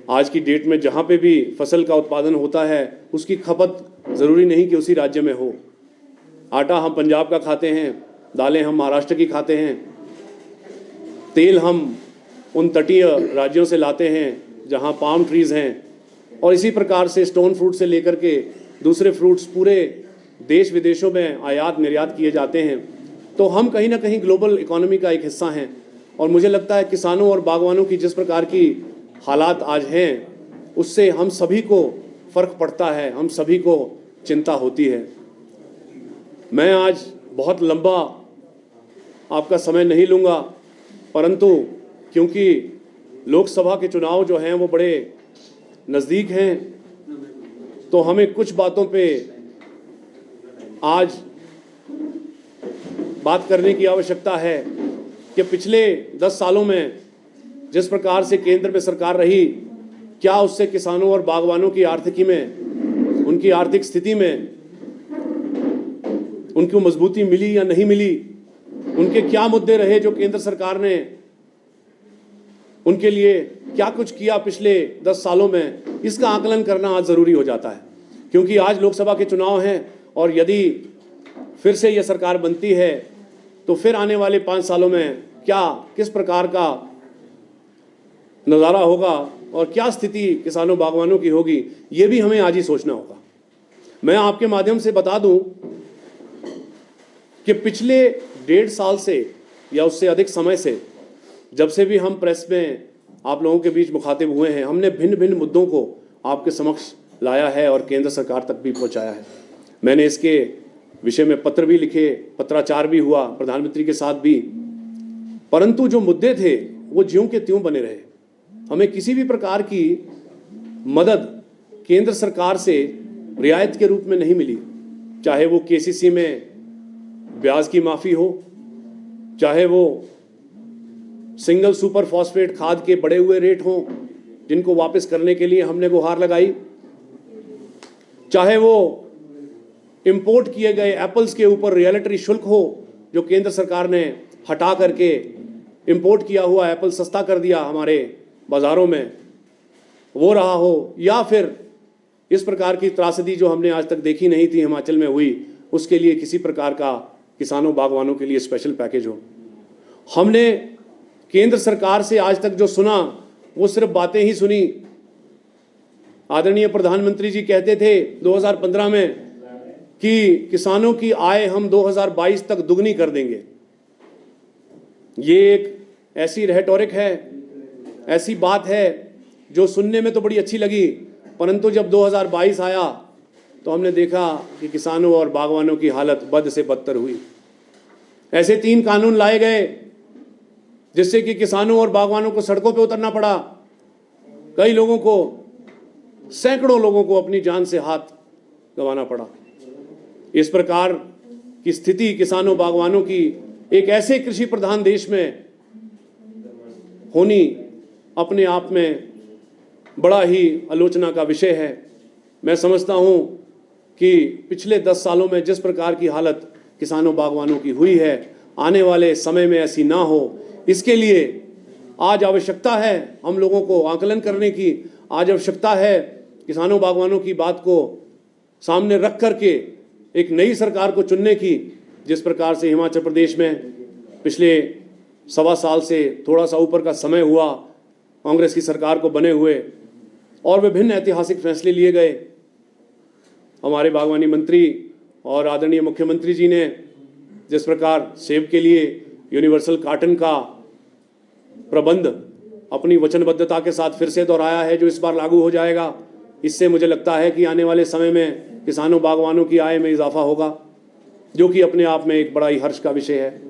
आज की डेट में जहाँ पे भी फसल का उत्पादन होता है उसकी खपत ज़रूरी नहीं कि उसी राज्य में हो। आटा हम पंजाब का खाते हैं, दालें हम महाराष्ट्र की खाते हैं, तेल हम उन तटीय राज्यों से लाते हैं जहाँ पाम ट्रीज़ हैं, और इसी प्रकार से स्टोन फ्रूट से लेकर के दूसरे फ्रूट्स पूरे देश विदेशों में आयात निर्यात किए जाते हैं। तो हम कहीं ना कहीं ग्लोबल इकोनॉमी का एक हिस्सा हैं, और मुझे लगता है किसानों और बागवानों की जिस प्रकार की हालात आज हैं उससे हम सभी को फ़र्क पड़ता है, हम सभी को चिंता होती है। मैं आज बहुत लंबा आपका समय नहीं लूँगा, परंतु क्योंकि लोकसभा के चुनाव जो हैं वो बड़े नज़दीक हैं, तो हमें कुछ बातों पे आज बात करने की आवश्यकता है कि पिछले 10 सालों में जिस प्रकार से केंद्र में सरकार रही, क्या उससे किसानों और बागवानों की आर्थिकी में, उनकी आर्थिक स्थिति में उनको मजबूती मिली या नहीं मिली, उनके क्या मुद्दे रहे जो केंद्र सरकार ने उनके लिए क्या कुछ किया पिछले 10 सालों में, इसका आकलन करना आज ज़रूरी हो जाता है। क्योंकि आज लोकसभा के चुनाव हैं और यदि फिर से यह सरकार बनती है तो फिर आने वाले 5 सालों में क्या किस प्रकार का नज़ारा होगा और क्या स्थिति किसानों बागवानों की होगी, ये भी हमें आज ही सोचना होगा। मैं आपके माध्यम से बता दूं कि पिछले 1.5 साल से या उससे अधिक समय से, जब से भी हम प्रेस में आप लोगों के बीच मुखातिब हुए हैं, हमने भिन्न भिन्न मुद्दों को आपके समक्ष लाया है और केंद्र सरकार तक भी पहुंचाया है। मैंने इसके विषय में पत्र भी लिखे, पत्राचार भी हुआ प्रधानमंत्री के साथ भी, परंतु जो मुद्दे थे वो ज्यों के त्यों बने रहे। हमें किसी भी प्रकार की मदद केंद्र सरकार से रियायत के रूप में नहीं मिली, चाहे वो केसीसी में ब्याज की माफ़ी हो, चाहे वो सिंगल सुपर फॉस्फेट खाद के बढ़े हुए रेट हों जिनको वापस करने के लिए हमने गुहार लगाई, चाहे वो इंपोर्ट किए गए एप्पल्स के ऊपर रियलिटरी शुल्क हो जो केंद्र सरकार ने हटा करके इंपोर्ट किया हुआ एप्पल सस्ता कर दिया हमारे बाज़ारों में, वो रहा हो, या फिर इस प्रकार की त्रासदी जो हमने आज तक देखी नहीं थी हिमाचल में हुई, उसके लिए किसी प्रकार का किसानों बागवानों के लिए स्पेशल पैकेज हो। हमने केंद्र सरकार से आज तक जो सुना वो सिर्फ बातें ही सुनी। आदरणीय प्रधानमंत्री जी कहते थे 2015 में कि किसानों की आय हम 2022 तक दुगनी कर देंगे। ये एक ऐसी रेटोरिक है, ऐसी बात है जो सुनने में तो बड़ी अच्छी लगी, परंतु जब 2022 आया तो हमने देखा कि किसानों और बागवानों की हालत बद से बदतर हुई। ऐसे 3 कानून लाए गए जिससे कि किसानों और बागवानों को सड़कों पे उतरना पड़ा। कई लोगों को, सैकड़ों लोगों को अपनी जान से हाथ गंवाना पड़ा। इस प्रकार की स्थिति किसानों बागवानों की एक ऐसे कृषि प्रधान देश में होनी अपने आप में बड़ा ही आलोचना का विषय है। मैं समझता हूँ कि पिछले 10 सालों में जिस प्रकार की हालत किसानों बागवानों की हुई है, आने वाले समय में ऐसी ना हो, इसके लिए आज आवश्यकता है हम लोगों को आकलन करने की। आज आवश्यकता है किसानों बागवानों की बात को सामने रख करके एक नई सरकार को चुनने की। जिस प्रकार से हिमाचल प्रदेश में पिछले 1.25 साल से थोड़ा सा ऊपर का समय हुआ कांग्रेस की सरकार को बने हुए, और विभिन्न ऐतिहासिक फैसले लिए गए। हमारे बागवानी मंत्री और आदरणीय मुख्यमंत्री जी ने जिस प्रकार सेब के लिए यूनिवर्सल कार्टन का प्रबंध अपनी वचनबद्धता के साथ फिर से दोहराया है, जो इस बार लागू हो जाएगा, इससे मुझे लगता है कि आने वाले समय में किसानों बागवानों की आय में इजाफा होगा, जो कि अपने आप में एक बड़ा ही हर्ष का विषय है।